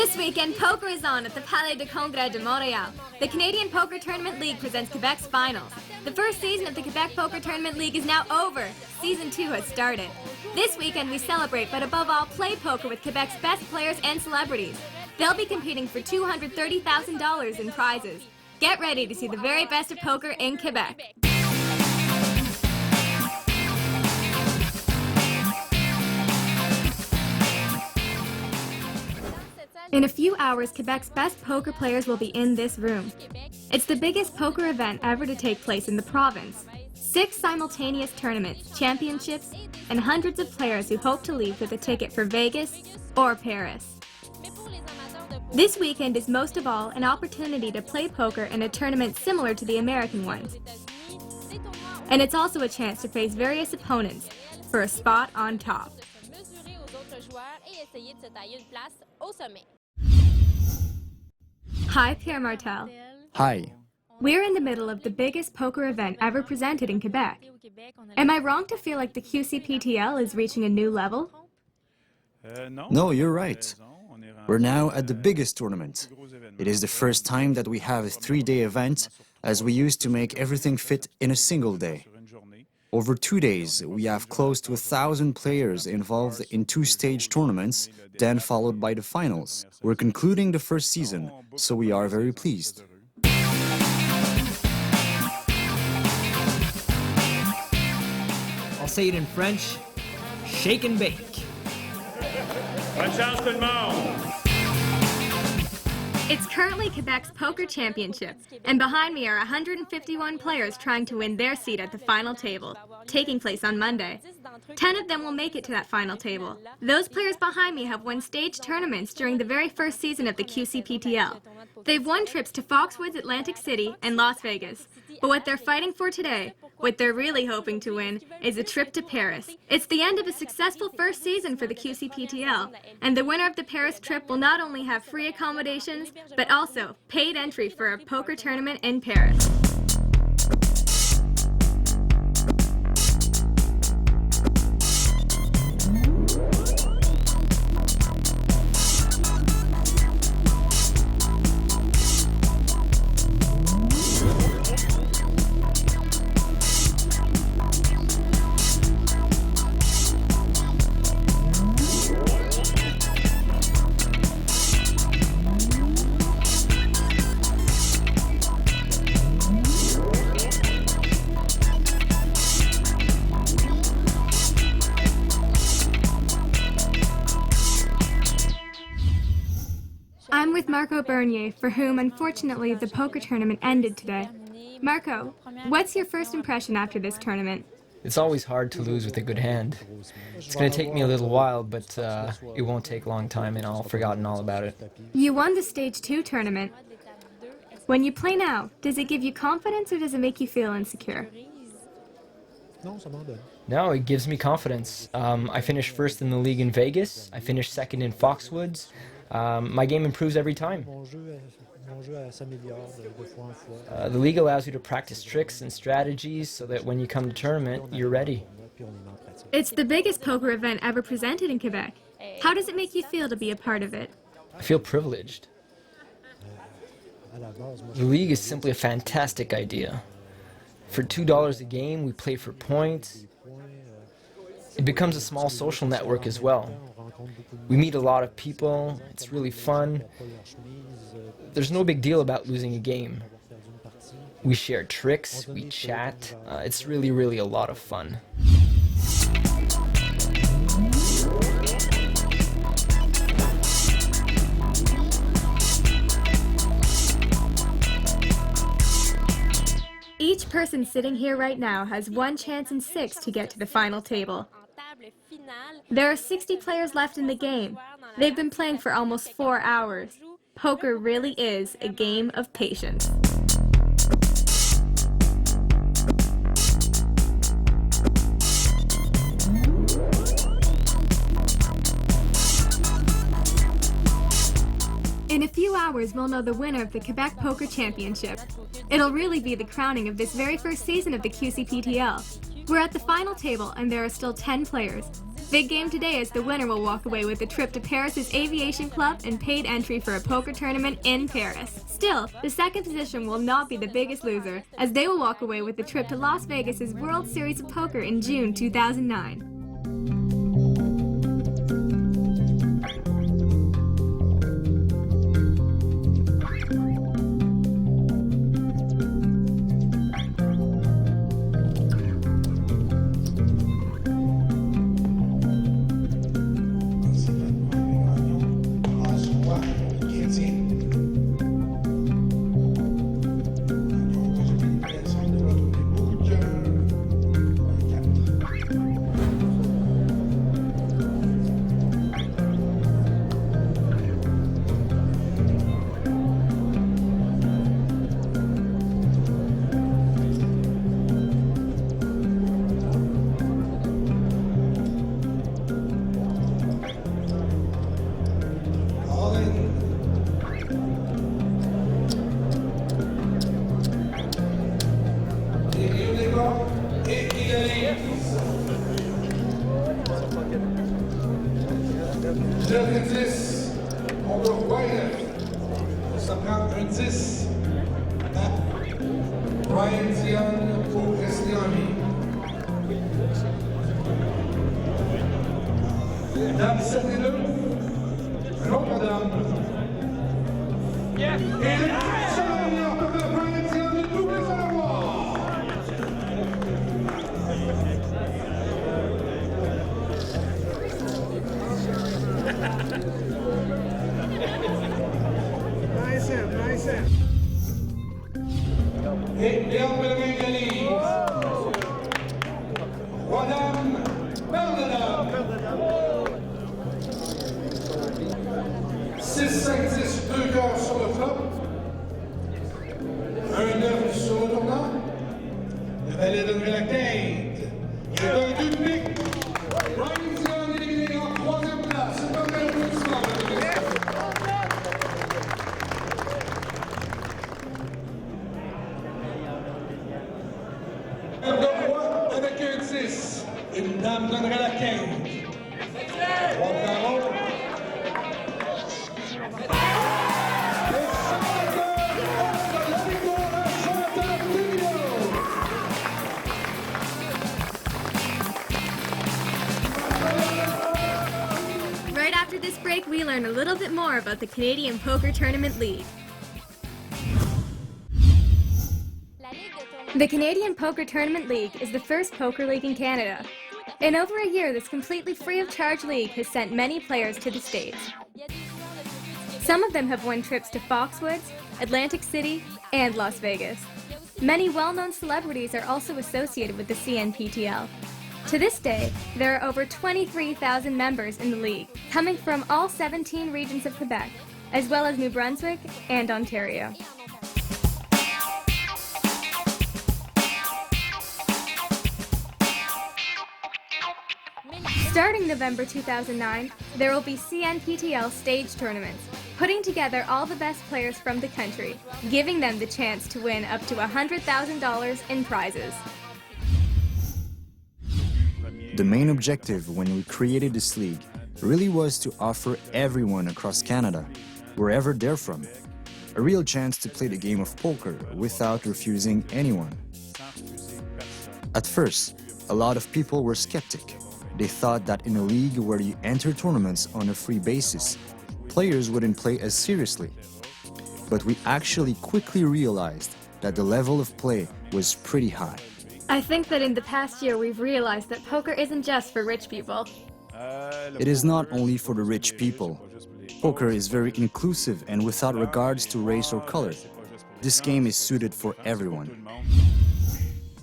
This weekend, poker is on at the Palais de Congrès de Montréal. The Canadian Poker Tournament League presents Quebec's finals. The first season of the Quebec Poker Tournament League is now over. Season 2 has started. This weekend, we celebrate, but above all, play poker with Quebec's best players and celebrities. They'll be competing for $230,000 in prizes. Get ready to see the very best of poker in Quebec. In a few hours, Quebec's best poker players will be in this room. It's the biggest poker event ever to take place in the province. 6 simultaneous tournaments, championships, and hundreds of players who hope to leave with a ticket for Vegas or Paris. This weekend is most of all an opportunity to play poker in a tournament similar to the American ones. And it's also a chance to face various opponents for a spot on top. Hi, Pierre Martel. Hi. We're in the middle of the biggest poker event ever presented in Quebec. Am I wrong to feel like the QCPTL is reaching a new level? No, you're right. We're now at the biggest tournament. It is the first time that we have a 3-day event, as we used to make everything fit in a single day. Over 2 days, we have close to 1,000 players involved in 2-stage tournaments, then followed by the finals. We're concluding the first season, so we are very pleased. I'll say it in French, shake and bake. Bonne chance tout le monde! It's currently Quebec's Poker Championship, and behind me are 151 players trying to win their seat at the final table, taking place on Monday. 10 of them will make it to that final table. Those players behind me have won stage tournaments during the very first season of the QCPTL. They've won trips to Foxwoods, Atlantic City, and Las Vegas. But what they're fighting for today, what they're really hoping to win, is a trip to Paris. It's the end of a successful first season for the QCPTL, and the winner of the Paris trip will not only have free accommodations, but also paid entry for a poker tournament in Paris. I'm with Marco Bernier, for whom, unfortunately, the poker tournament ended today. Marco, what's your first impression after this tournament? It's always hard to lose with a good hand. It's going to take me a little while, but it won't take a long time and I'll have forgotten all about it. You won the Stage 2 tournament. When you play now, does it give you confidence or does it make you feel insecure? No, it gives me confidence. I finished first in the league in Vegas. I finished second in Foxwoods. My game improves every time. The league allows you to practice tricks and strategies so that when you come to tournament, you're ready. It's the biggest poker event ever presented in Quebec. How does it make you feel to be a part of it? I feel privileged. The league is simply a fantastic idea. For $2 a game, we play for points. It becomes a small social network as well. We meet a lot of people, it's really fun. There's no big deal about losing a game. We share tricks, we chat. It's really a lot of fun. Each person sitting here right now has one chance in 6 to get to the final table. There are 60 players left in the game. They've been playing for almost 4 hours. Poker really is a game of patience. In a few hours, we'll know the winner of the Quebec Poker Championship. It'll really be the crowning of this very first season of the QCPTL. We're at the final table and there are still 10 players. Big game today as the winner will walk away with a trip to Paris's Aviation Club and paid entry for a poker tournament in Paris. Still, the second position will not be the biggest loser, as they will walk away with the trip to Las Vegas's World Series of Poker in June 2009. Le 10, on va Ryan. Ça prend un 10 à Ryan Dion pour rester en vie. Dame 7 et 2. Un autre dame. Et le seul pour le Ryan Dion de tous les avoir. Nice. Et Léon Bellemin égalise. Roi dame, paire de dames. 6, 5, 10, 2 cœurs sur le flop. Un 9 sur le tournant. Le valet donnerait la quinte. Il y a un 2 de pique. Ryan Dion éliminé en 3e place. C'est pas mal de soir. Le roi avec un 10. Une dame donnerait la quinte. 3 carreaux. Right after this break, we learn a little bit more about the Canadian Poker Tournament League. The Canadian Poker Tournament League is the first poker league in Canada. In over a year, this completely free of charge league has sent many players to the States. Some of them have won trips to Foxwoods, Atlantic City, and Las Vegas. Many well-known celebrities are also associated with the CNPTL. To this day, there are over 23,000 members in the league, coming from all 17 regions of Quebec, as well as New Brunswick and Ontario. Starting November 2009, there will be CNPTL stage tournaments, putting together all the best players from the country, giving them the chance to win up to $100,000 in prizes. The main objective when we created this league really was to offer everyone across Canada, wherever they're from, a real chance to play the game of poker without refusing anyone. At first, a lot of people were skeptic. They thought that in a league where you enter tournaments on a free basis, players wouldn't play as seriously. But we actually quickly realized that the level of play was pretty high. I think that in the past year we've realized that poker isn't just for rich people. It is not only for the rich people. Poker is very inclusive and without regards to race or color. This game is suited for everyone.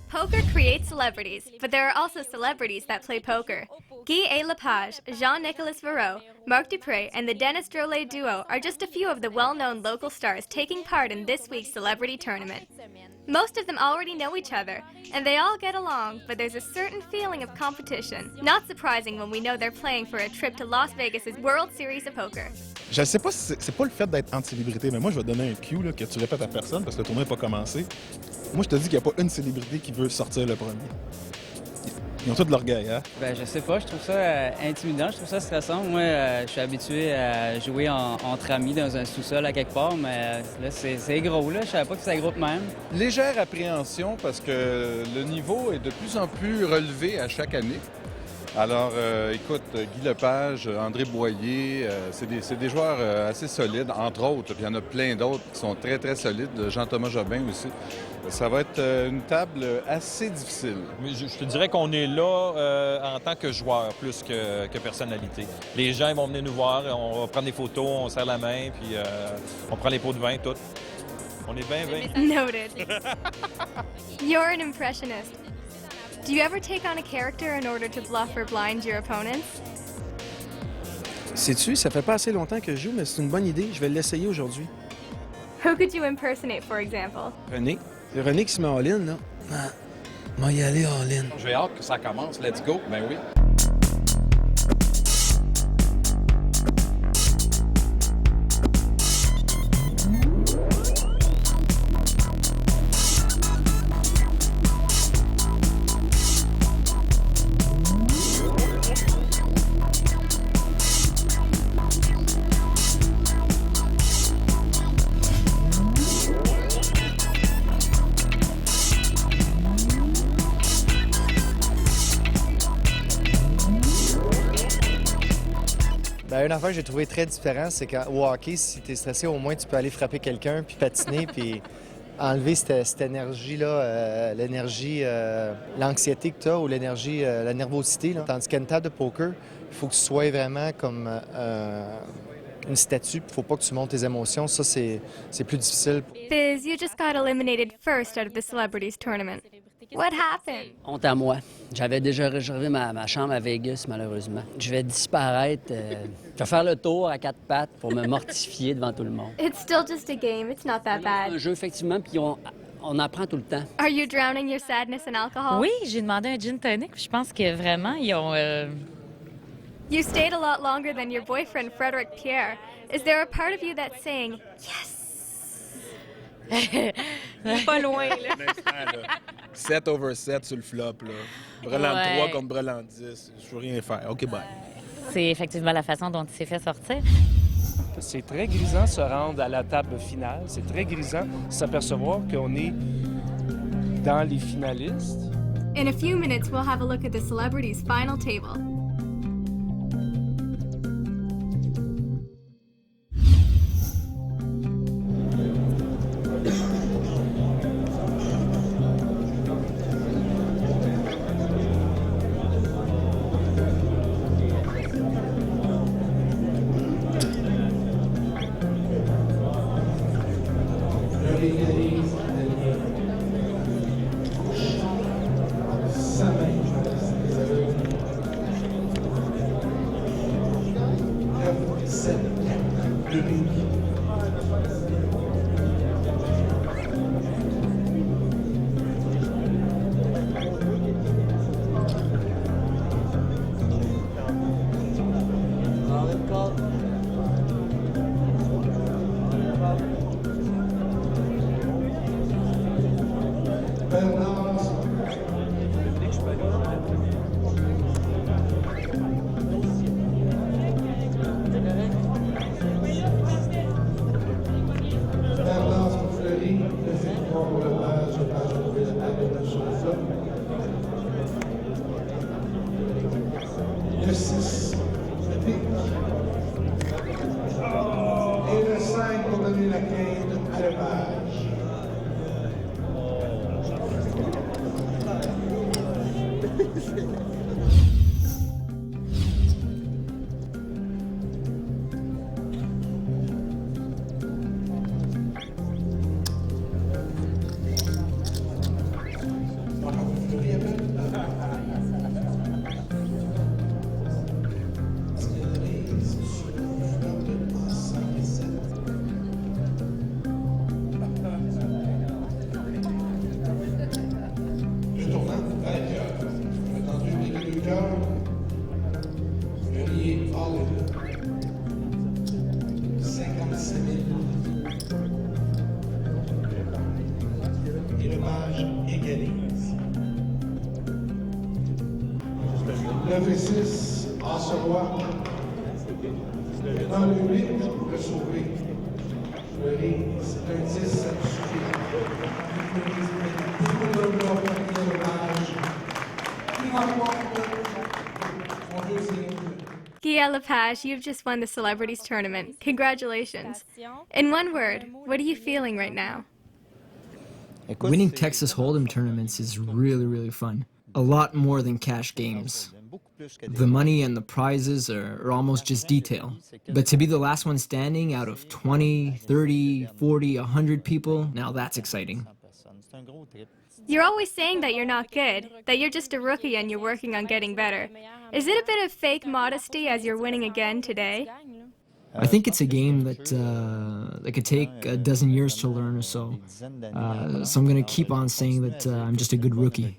Poker creates celebrities, but there are also celebrities that play poker. Guy A. Lepage, Jean-Nicolas Varreau, Marc Dupré, and the Dennis Drolet duo are just a few of the well-known local stars taking part in this week's celebrity tournament. Most of them already know each other, and they all get along, but there's a certain feeling of competition. Not surprising when we know they're playing for a trip to Las Vegas's World Series of Poker. Je ne sais pas si c'est pas le fait d'être anti-célébrité, mais moi je vais te donner un cue là, que tu répètes à personne parce que le tournoi n'est pas commencé. Moi je te dis qu'il n'y a pas une célébrité qui veut sortir le premier. Ils ont tout de l'orgueil, hein? Ben, je sais pas, je trouve ça intimidant, je trouve ça stressant. Moi, je suis habitué à jouer entre amis dans un sous-sol à quelque part, mais là, c'est gros, là. Je savais pas que c'était gros de même. Légère appréhension parce que le niveau est de plus en plus relevé à chaque année. Alors, écoute, Guy Lepage, André Boyer, c'est des joueurs assez solides, entre autres. Puis il y en a plein d'autres qui sont très, très solides. Jean-Thomas Jobin aussi. Ça va être une table assez difficile. Mais je te dirais qu'on est là en tant que joueur plus que personnalité. Les gens ils vont venir nous voir, on va prendre des photos, on serre la main, puis on prend les pots de vin, tout. On est bien, bien. Noted. You're an impressionist. Do you ever take on a character in order to bluff or blind your opponents? Sais-tu, ça fait pas assez longtemps que je joue, mais c'est une bonne idée. Je vais l'essayer aujourd'hui. Who could you impersonate, for example? René. C'est René qui se met all-in, là. Ah, moi y aller all-in. J'ai hâte que ça commence. Let's go. Ben oui. Bien, une affaire que j'ai trouvé très différente, c'est qu'au hockey, si tu es stressé, au moins tu peux aller frapper quelqu'un, puis patiner, puis enlever cette énergie-là, l'anxiété que tu as ou l'énergie, la nervosité. Là. Tandis qu'à une table de poker, il faut que tu sois vraiment comme une statue, il ne faut pas que tu montes tes émotions. Ça, c'est plus difficile. Biz, you just got eliminated first out of the Celebrities Tournament. What happened? Honte à moi. J'avais déjà réservé ma chambre à Vegas, malheureusement. Je vais disparaître. Je vais faire le tour à quatre pattes pour me mortifier devant tout le monde. It's still just a game. It's not that bad. Un jeu, effectivement, puis on apprend tout le temps. Are you drowning your sadness in alcohol? Oui, j'ai demandé un gin tonic, puis je pense que vraiment, ils ont... You stayed a lot longer than your boyfriend, Frederick Pierre. Is there a part of you that's saying, yes? Pas loin, là. 7 over 7 sur le flop, là. Breland 3 contre Breland 10. Je peux rien faire. OK, bye. C'est effectivement la façon dont il s'est fait sortir. C'est très grisant se rendre à la table finale. C'est très grisant de s'apercevoir qu'on est dans les finalistes. In a few minutes, we'll have a look at the celebrities' final table. Le 6, le pic. Et le 5 pour donner la quinte à Lepage. 9 et 6, Oshawa. Dans le 8, le sauvé. Fleury, c'est un 10, ça me suffit. Guy Lepage, you've just won the Celebrities Tournament. Congratulations. In one word, what are you feeling right now? Winning Texas Hold'em tournaments is really, really fun. A lot more than cash games. The money and the prizes are almost just detail. But to be the last one standing out of 20, 30, 40, 100 people, now that's exciting. You're always saying that you're not good, that you're just a rookie and you're working on getting better. Is it a bit of fake modesty as you're winning again today? I think it's a game that could take a dozen years to learn or so. So I'm going to keep on saying that I'm just a good rookie.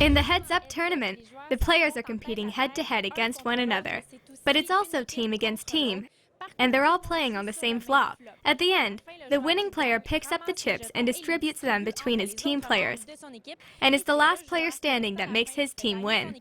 In the heads-up tournament, the players are competing head-to-head against one another, but it's also team against team, and they're all playing on the same flop. At the end, the winning player picks up the chips and distributes them between his team players, and it's the last player standing that makes his team win.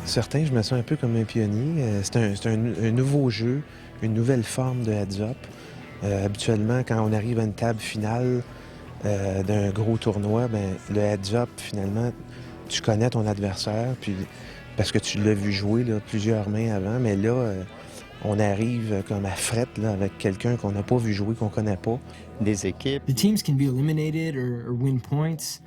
Certains, je me sens un peu comme un pionnier. C'est un nouveau jeu, une nouvelle forme de heads-up. Habituellement, quand on arrive à une table finale d'un gros tournoi, ben, le heads-up, finalement, tu connais ton adversaire, puis, parce que tu l'as vu jouer là, plusieurs mains avant, mais là, on arrive comme à frette là, avec quelqu'un qu'on n'a pas vu jouer, qu'on connaît pas. Des équipes. The teams can be eliminated or win points.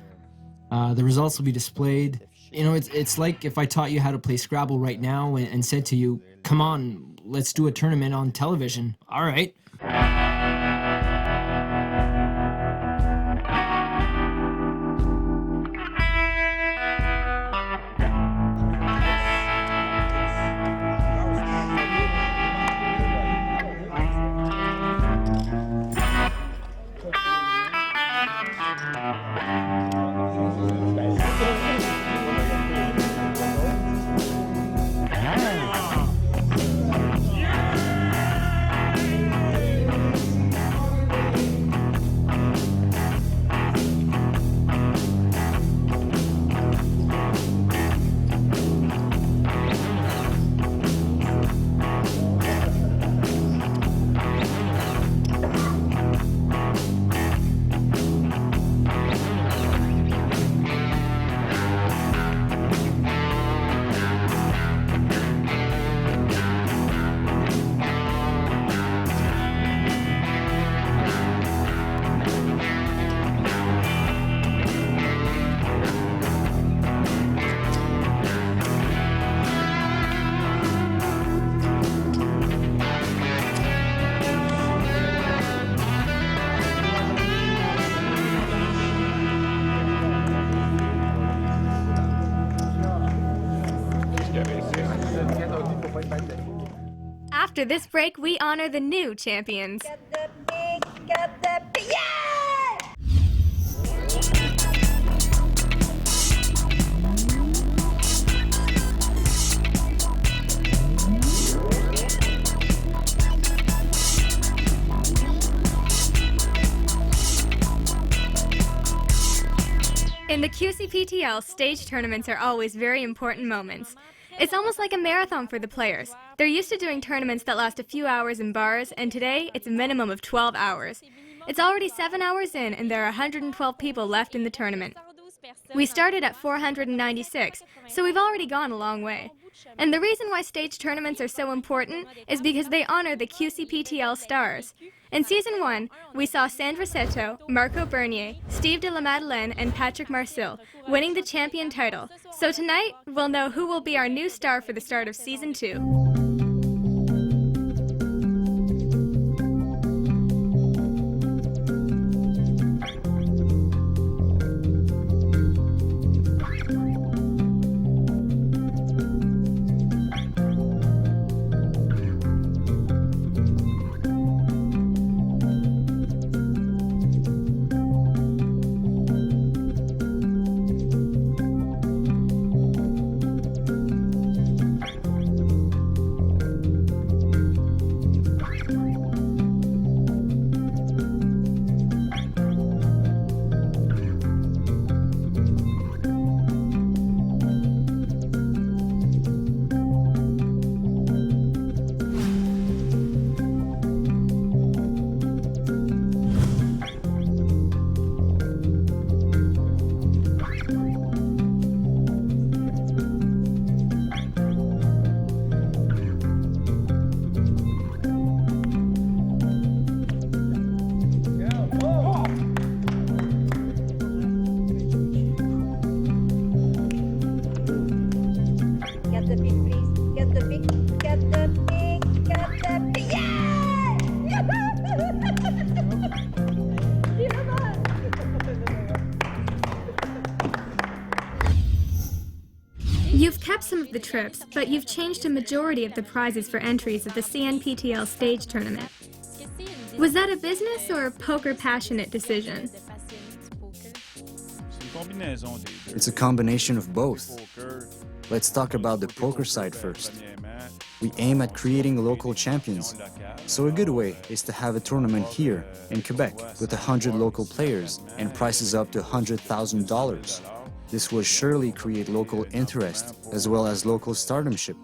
The results will be displayed. You know, it's like if I taught you how to play Scrabble right now and said to you, come on, let's do a tournament on television. All right. After this break, we honor the new champions. In the CNPTL, stage tournaments are always very important moments. It's almost like a marathon for the players. They're used to doing tournaments that last a few hours in bars, and today it's a minimum of 12 hours. It's already 7 hours in, and there are 112 people left in the tournament. We started at 496, so we've already gone a long way. And the reason why stage tournaments are so important is because they honor the CNPTL stars. In Season 1, we saw Sandra Seto, Marco Bernier, Steve de la Madeleine, and Patrick Marcil winning the champion title. So tonight, we'll know who will be our new star for the start of Season 2. You've kept some of the trips, but you've changed a majority of the prizes for entries at the CNPTL stage tournament. Was that a business or poker passionate decision? It's a combination of both. Let's talk about the poker side first. We aim at creating local champions, so a good way is to have a tournament here in Quebec with 100 local players and prices up to $100,000. This will surely create local interest as well as local stardomship.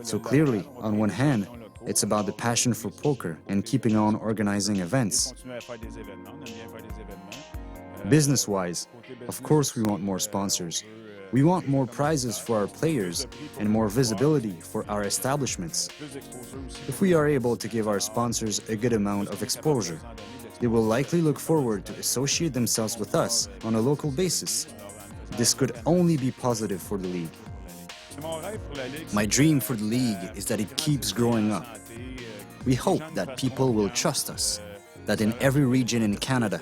So clearly, on one hand, it's about the passion for poker and keeping on organizing events. Business-wise, of course we want more sponsors. We want more prizes for our players and more visibility for our establishments. If we are able to give our sponsors a good amount of exposure, they will likely look forward to associate themselves with us on a local basis. This could only be positive for the league. My dream for the league is that it keeps growing up. We hope that people will trust us, that in every region in Canada,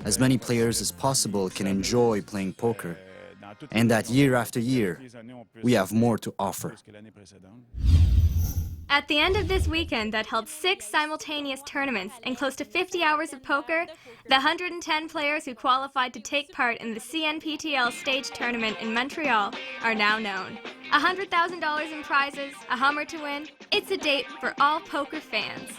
as many players as possible can enjoy playing poker, and that year after year, we have more to offer. At the end of this weekend that held 6 simultaneous tournaments and close to 50 hours of poker, the 110 players who qualified to take part in the CNPTL stage tournament in Montreal are now known. $100,000 in prizes, a Hummer to win. It's a date for all poker fans.